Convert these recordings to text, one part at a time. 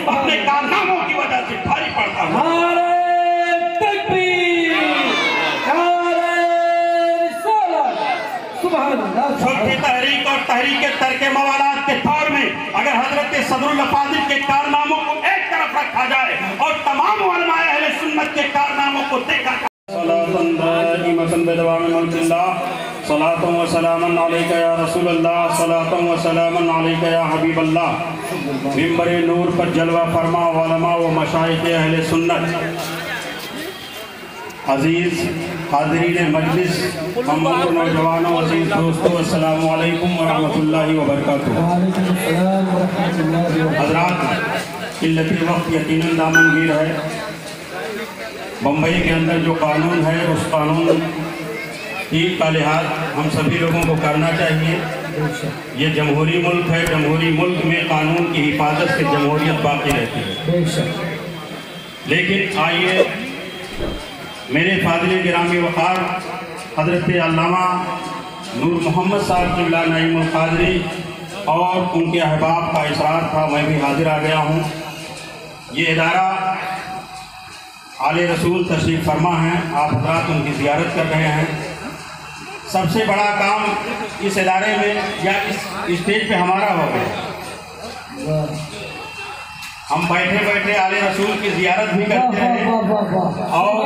अपने कारनामों की वजह से भारी पड़ता हूँ। छोटी तहरीक और तहरीक तर्क मवालात के दौर में अगर हजरत सदरुल अफाजिल के कारनामों को एक तरफ रखा जाए और तमाम उलमाए अहले सुन्नत के कारनामों को देखा जाए। सलातन व सलामन अलैका या रसूल अल्लाह, सलातन व सलामन अलैका या हबीब अल्लाह। मिंबर नूर पर जलवा फरमा उलमा व मशाइख अहले सुन्नत, अजीज हाज़रीन मजलिस, हम नौजवानों, अजीज दोस्तों, अस्सलामु अलैकुम व रहमतुल्लाहि व बरकातुहू। हज़रात, किल्लती वक्त यकीनन दामनगीर है। बम्बई के अंदर जो कानून है उस कानून का लिहाज हम सभी लोगों को करना चाहिए। ये जमहूरी मुल्क है, जमहूरी मुल्क में कानून की हिफाजत से जमहूरियत बाकी रहती है। लेकिन आइए मेरे फाज़िल गिरामी वक़ार हज़रत अल्लामा नूर मोहम्मद साहब क़िबला नईमुल क़ादरी और उनके अहबाब का इसरार था, मैं भी हाजिर आ गया हूँ। ये इदारा आले रसूल तशरीफ़ फरमा हैं, आप हज़रात उनकी ज़ियारत कर रहे हैं। सबसे बड़ा काम इस इदारे में या इस स्टेज पे हमारा हो गया। हम बैठे बैठे आले रसूल की ज़ियारत भी करते हैं और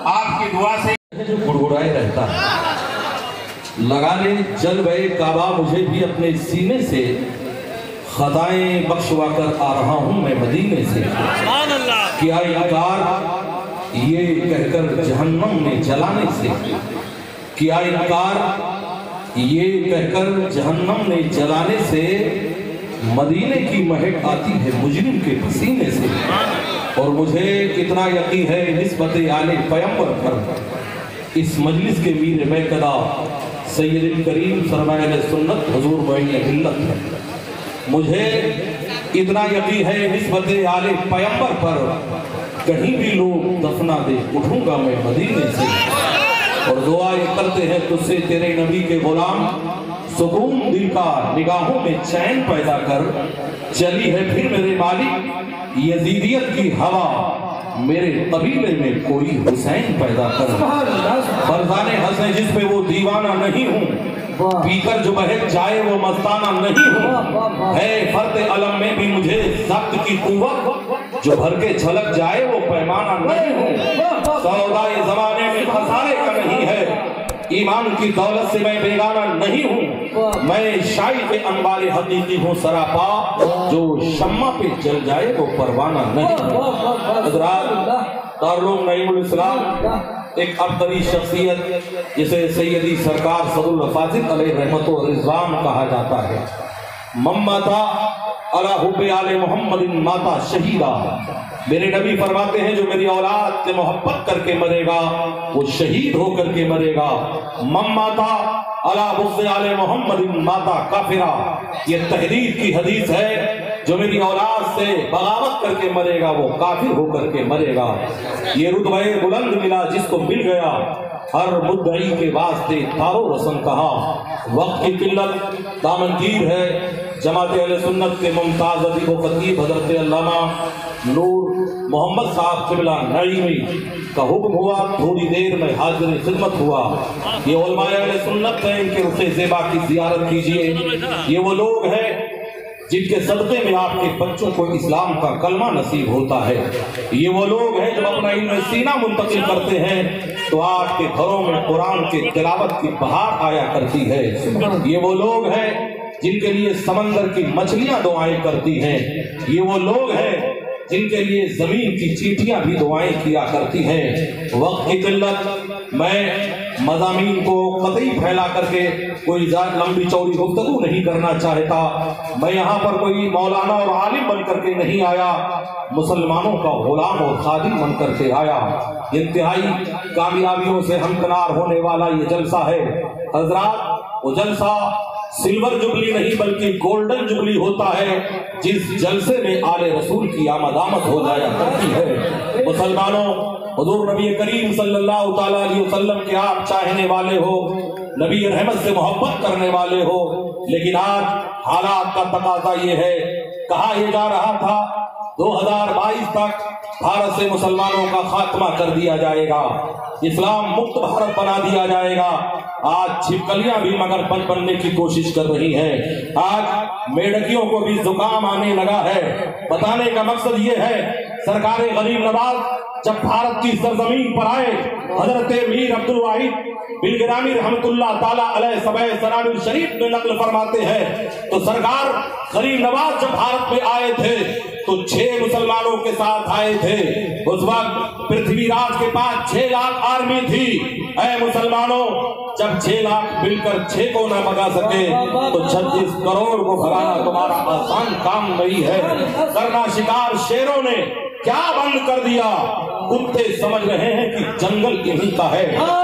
आपकी दुआ से गुड़गुड़ाए रहता है। लगा ले जलवे काबा मुझे भी अपने सीने से, खताएं बख्शवा कर आ रहा हूँ मैं मदीने से। क्या इनकार ये कहकर जहन्नम में जलाने से, क्या इनकार ये कहकर जहन्नम में जलाने से, मदीने की महक आती है मुजरिम के पसीने से। और मुझे इतना यकीन है निस्बत आले पैगंबर पर, इस मजलिस के मीर में कदा सैयद करीम सरमाए सुन्नत हुजूर मोइन मिल्लत है। मुझे इतना यकीन है निस्बत आले पैगंबर पर, कहीं भी लोग दफना दे उठूंगा मैं मदीने से। और दुआ ये करते हैं तुझसे तेरे नबी के गुलाम, सुकून दिल का निगाहों में चैन पैदा कर। चली है फिर मेरे मालिक यजीदियत की हवा, मेरे कबीले में कोई हुसैन पैदा कर। फरजाने हंसे जिस पे वो दीवाना नहीं हूँ, पीकर जो बहक जाए वो मस्ताना नहीं हूँ। है फर्द अलम में भी मुझे ज़ब्त की कुव्वत, जो भर के झलक जाए वो पैमाना नहीं हूँ। सौदाए ज़माने में खसारे का नहीं है, ईमान की दौलत से मैं बेगाना नहीं हूँ। मैं शाइक़ अनवार हकीकी हूँ सरापा, जो शम्मा पे जल जाए वो परवाना नहीं हूँ। हज़रात, दारुल नईमुल इस्लाम एक अब्दली शख्सियत जिसे सैयदी सरकार सदरुल अफाजिल अलैहि रहमत व रिज़वान कहा जाता है। मम्माता अला हुब्बे आले मोहम्मदिन माता शहीदा। मेरे नबी फरमाते हैं जो मेरी औलाद से मोहब्बत करके मरेगा वो शहीद होकर के मरेगा। मम्माता अला हुब्बे आले मोहम्मदिन माता काफिरा। ये तहरीर की हदीस है, जो मेरी औलाद से बगावत करके मरेगा वो काफिर होकर के मरेगा। ये रुतबे बुलंद मिला जिसको मिल गया, हर मुद्दई के वास्ते तारो रसन कहा। वक्त की किल्लत दामनगीर है, जमात अहले सुन्नत के मुमताज अदीब व खतीब हज़रत अल्लामा नूर मोहम्मद साहब क़िबला नईमी का हुक्म हुआ, थोड़ी देर में हाजिर खिदमत हुआ। ये उलमाए अहले सुन्नत है, इनके रुख़े ज़ेबा की ज़ियारत कीजिए। ये वो लोग हैं जिनके सदक़े में आपके बच्चों को इस्लाम का कलमा नसीब होता है। ये वो लोग हैं जब अपना इल्म सीना मुंतकिल करते हैं तो आपके घरों में कुरान के तिलावत की बहार आया करती है। ये वो लोग हैं जिनके लिए समंदर की मछलियां दुआएं करती हैं। ये वो लोग हैं जिनके लिए जमीन की चींटियां भी दुआएं किया करती हैं। वक्त की किल्लत, मैं मज़ामीन को कतई फैला करके कोई लंबी चौड़ी गुफ्तगू नहीं करना चाहता। मैं यहाँ पर कोई मौलाना और आलिम बन करके नहीं आया, मुसलमानों का गुलाम और खादिम बन करके आया। इंतहाई कामयाबियों से हमकनार होने वाला ये जलसा है। हजरात, वो जलसा सिल्वर जुबली नहीं बल्कि गोल्डन जुबली होता है, जिस जलसे में आले रसूल की आमद हो जाया करती है। मुसलमानों, हुजूर नबी करीम सल्लल्लाहु ताला अलैहि वसल्लम के आप चाहने वाले हो, नबी रहमत से मोहब्बत करने वाले हो, लेकिन आज हालात का तकाजा ये है। कहा यह जा रहा था 2022 तक भारत से मुसलमानों का खात्मा कर दिया जाएगा, इस्लाम मुक्त भारत बना दिया जाएगा। आज छिपकलियां भी मगरपन बनने की कोशिश कर रही हैं। आज मेढकियों को भी जुकाम आने लगा है। बताने का मकसद ये है, सरकार गरीब नवाज जब भारत की सरजमीन पर आए, हजरत मीर अब्दुल वाहिद बिलगिरामी रहमतुल्लाह ताला अलैह सबह सनानुल शरीफ में नकल फरमाते हैं, तो सरकार गरीब नवाज जब भारत में आए थे तो 6 मुसलमानों के साथ आए थे। उस वक्त पृथ्वीराज के पास 6 लाख आर्मी थी। ऐ मुसलमानों, जब 6 लाख मिलकर 6 को न भगा सके तो 36 करोड़ को भगाना तुम्हारा आसान काम नहीं है। करना शिकार शेरों ने क्या बंद कर दिया, कुत्ते समझ रहे हैं कि जंगल इन्हीं का है।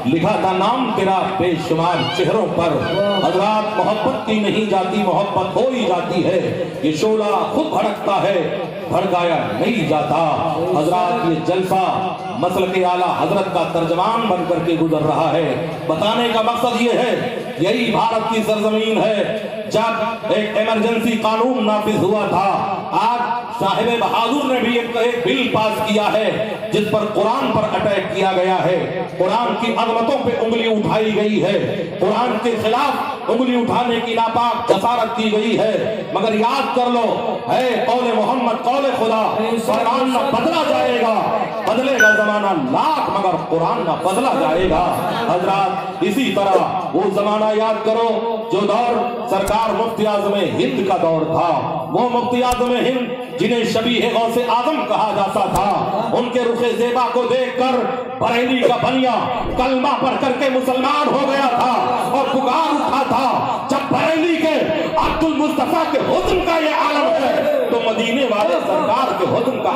लिखा था नाम तेरा बेशुमार चेहरों पर, हजरात मोहब्बत की नहीं जाती, मोहब्बत हो ही जाती है। ये शोला खुद भड़कता है, भड़काया नहीं जाता। हजरात ये जलसा मसल के आला हजरत का तर्जमान बन करके गुजर रहा है। बताने का मकसद ये है, यही भारत की सरजमीन है जब एक इमरजेंसी कानून नाफिज हुआ था। आज साहिब बहादुर ने भी एक बिल पास किया है जिस पर कुरान पर अटैक किया गया है, कुरान की अजमतों पे उंगली उठाई गई है, कुरान के खिलाफ उंगली उठाने की नापाक जसारत की गई है। मगर याद कर लो, है कौले मोहम्मद कौले खुदा, कुरान न बदला जाएगा, बदलेगा जमाना लाख मगर कुरान न बदला जाएगा। हजरात इसी तरह वो जमाना याद करो जो दौर सरकार मुफ्ती आज़म हिंद का दौर था। वो मुफ्ती आज़म हिंद जिन्हें शबीह गौसे आजम कहा जाता था, उनके रुखे ज़ेबा को देखकर बरेली का बनिया कलमा पढ़ करके मुसलमान हो गया था और पुकार उठा था। जब बरेली के अब्दुल मुस्तफा के हुस्न का ये आलम है तो मदीने वाले सरकार के हुस्न का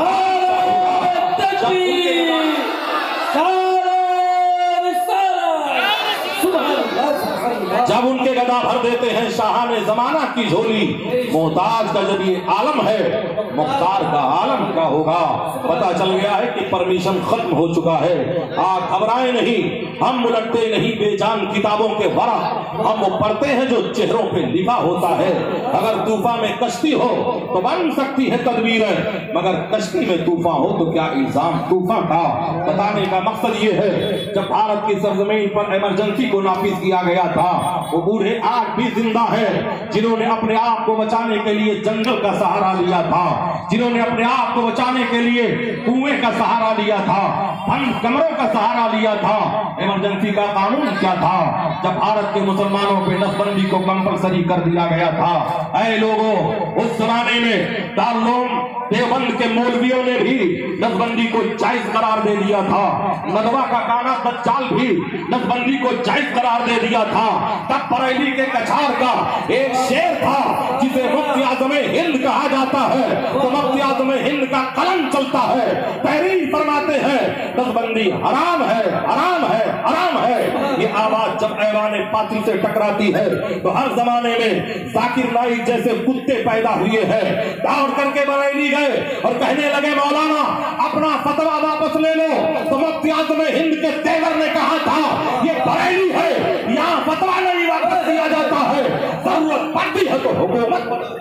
जब उनके गदा भर देते हैं शाहाने जमाना की झोली, मोहताज का जब ये आलम है मुख्तार का आलम क्या होगा। पता चल गया है कि परमिशन खत्म हो चुका है। आप घबराए नहीं, हम उलटते नहीं बेजान किताबों के वरा, हम वो पढ़ते हैं जो चेहरों पे लिखा होता है। अगर तूफान में कश्ती हो तो बन सकती है तदबीरें, मगर कश्ती में तूफान हो तो क्या इल्जाम तूफान का। बताने का मकसद ये है, जब भारत की सरजमीन पर इमरजेंसी को नाफिज किया गया था, वो बूढ़े आज भी जिंदा हैं जिन्होंने अपने आप को बचाने के लिए जंगल का सहारा लिया था, जिन्होंने अपने आप को बचाने के लिए कुएं का सहारा लिया था, बंद कमरों का सहारा लिया था। इमरजेंसी का कानून क्या था जब भारत के मुसलमानों पे नसबंदी को कंपलसरी कर दिया गया था। ऐ लोगों, उस जमाने में दारुल देवबंद के मौलवियों ने भी नसबंदी को जायज करार दे दिया था। नदवा का काना दज्जाल भी नसबंदी को जायज करार दे दिया था। तब बरेली के कछार का एक शेर था जिसे मुफ्ती आज़म हिंद कहा जाता है, तो मुफ्ती आज़म हिंद का कलम चलता है, तहरीर फरमाते हैं नसबंदी हराम है, हराम है, हराम है। ये आवाज जब ऐवान पाती से टकराती है तो हर जमाने में जाकिर नाइक जैसे कुत्ते पैदा हुए हैं, दौड़ करके बरेली गए और कहने लगे मौलाना अपना फतवा वापस ले लो। तो मुफ्ती आज़म हिंद के तेवर ने कहा था ये बरेली है, यहाँ फतवा नहीं वापस दिया जाता है, जरूरत पड़ती है तो हुकूमत।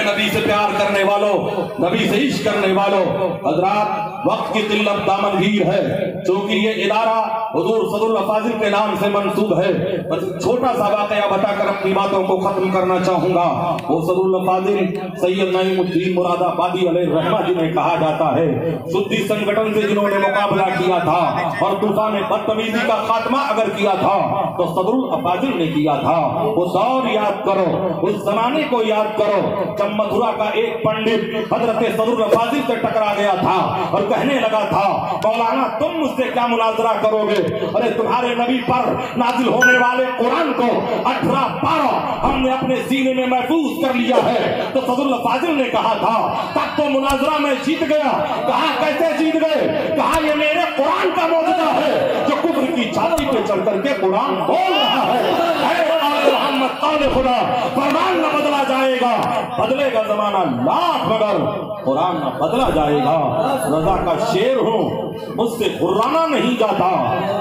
नबी से प्यार करने वालों, नबी से इश्क करने वालों, हजरात वक्त की किल्लत दामनगीर है, क्योंकि ये इदारा हुजूर सदरुल अफाजिल के नाम से मंसूब है। बस छोटा सा वाकया बताकर अपनी बातों को खत्म करना चाहूंगा। वो सदरुल अफाजिल सैयद नईमुद्दीन मुरादाबादी अलैहि रहमा जिन्हें कहा जाता है, सुद्दी संगठन से जिन्होंने मुकाबला किया था और तूफान बदतमीजी का खात्मा अगर किया था तो सदरुल अफाजिल ने किया था। वो दौर याद करो, उस जमाने को याद करो जब मथुरा का एक पंडित हजरत सदरुल अफाजिल से टकरा गया था और कहने लगा था मौलाना तुम मुझसे क्या मुनाजरा करोगे, अरे तुम्हारे नबी पर नाजिल होने वाले कुरान को 18 पारा हमने अपने सीने में महफूज कर लिया है। तो सदरुल अफाजिल ने कहा था तब तो मुनाजरा में जीत गया। कहा कैसे जीत गए? कहा ये मेरे कुरान का मौजूदा है जो कुफ्र की छाती पे चढ़ करके कुरान बोल रहा है। محمد قول خدا، فرمان نہ بدلا جائے گا، بدلے گا زمانہ لاکھ مگر قرآن نہ بدلا جائے گا۔ رضا کا شعر ہوں مجھ سے غرانہ نہیں جاتا،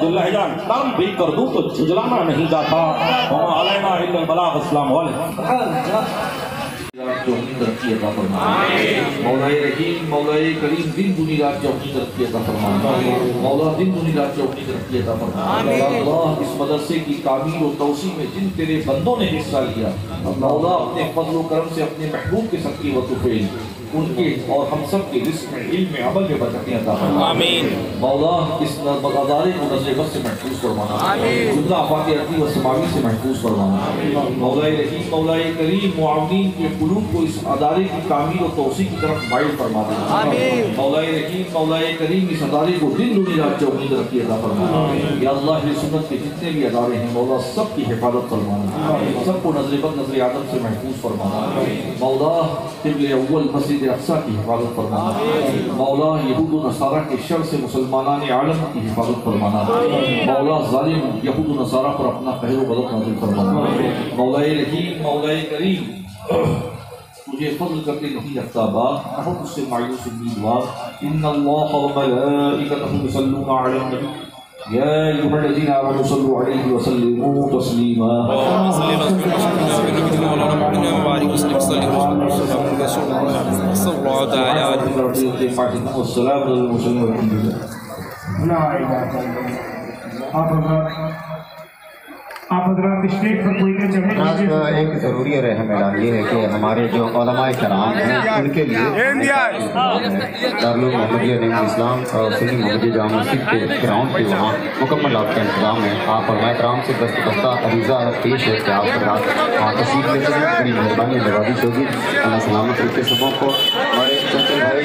جو لہجہ کم بھی کر دوں تو جھجلانا نہیں جاتا۔ وما علینا الا البلاغ۔ السلام علیکم۔ جو اپنی ترقی عطا فرمائے، مولا رحیم مولا کریم دن دنی رات جو اپنی ترقی عطا فرمائے، مولا دن دنی رات جو اپنی ترقی عطا فرمائے۔ اللہ اس مدرسے کی تعمیر و توسیع میں جن تیرے بندوں نے حصہ لیا، مولا اپنے فضل و کرم سے اپنے محبوب کے صدقے و طفیل ان کے اور ہم سب کے رزق میں، علم میں، عمل میں برکتیں عطا فرما۔ آمین۔ مولا اس ادارے کو نظر بد سے محفوظ فرمانا، جملہ آفات ارضی و سماوی سے محفوظ فرمانا۔ مولا رحیم مولا کریم معاونین کے قلوب کو اس ادارے کی تعمیر و توسیع کی طرف مائل فرما دینا۔ آمین۔ مولا رحیم مولا کریم اس ادارے کو دن دنی رات چوگنی ترقی عطا فرمانا۔ یا اللہ یہ سنت کے جتنے بھی ادارے ہیں مولا سب کی حفاظت فرمانا، سب کو نظر بد نظر عدم سے محفوظ فرمانا۔ مولا قبلہ اول مسجد اقصی کی حفاظت فرمانا، مولا یہود و نصارہ کے شر سے مسلمانان عالم کی حفاظت فرمانا، مولا ظالم یہود و نصارہ پر اپنا قہر و غضب نازل فرمانا۔ مولا رحیم مولا کریم تجھے فضل کر کے نہیں رکھتا باپ، نہ ہو اس سے مایوس امیدوار۔ ان اللہ و ملائکتہ یصلون علی النبی یا ایھا الذین آمنوا صلوا علیہ وسلموا تسلیما۔ والسلام علی المرسلین والحمد للہ۔ آپ حضرات اسٹیج پر کوئی نہیں چاہتے۔ ایک ضروری رہن اعلان یہ ہے کہ ہمارے جو علماء کرام ہیں ان کے لیے دارالعلوم محمدیہ نعیم الاسلام اور سنی محمدیہ جامع مسجد کے گراؤنڈ پہ وہاں مکمل آپ کا انتظام ہے۔ آپ علماء کرام سے دستبستہ عریضہ پیش ہے کہ آپ حضرات وہاں تشریف لے سکیں، بڑی مہربانی نوازش ہوگی۔ اللہ سلامت رکھے سبوں کو۔ ہمارے چچل بھائی